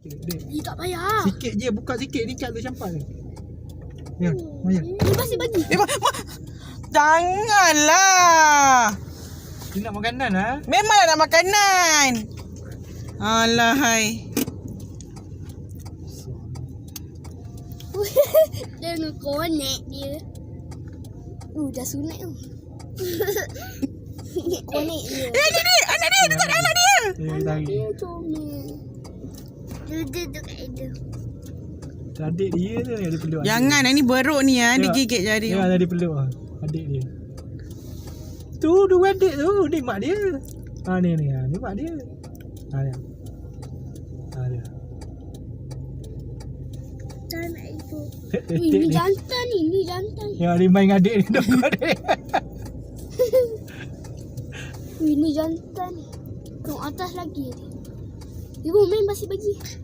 Ni tak payah. Sikit je, buka sikit ni kat tu campak ni. Ya, Maya. Ni masih bagi. Janganlah. Dia nak makanan lah. Memanglah nak makanan. Alahai. Dia nak connect dia. Dah sunat tu. Connect dia. Dia, anak dia, tu tak ada anak dia. Dia Anak tarik. dia comel. Dia duduk kat dia. Adik dia tu yang dia peluk. Jangan, ni beruk ni ah, dia Tengok. gigit jari. Dia tadi peluk lah. Adik dia. Tu dua adik tu, ni mak dia. Ni mak dia. Ni. Dia. Tak nak itu. Tetek Ni ni. jantan ni. Ni jantan. Ya, dia main dengan adik ni. Dah buat adik. Ni jantan ni. Tengok atas lagi. Ibu main masih bagi.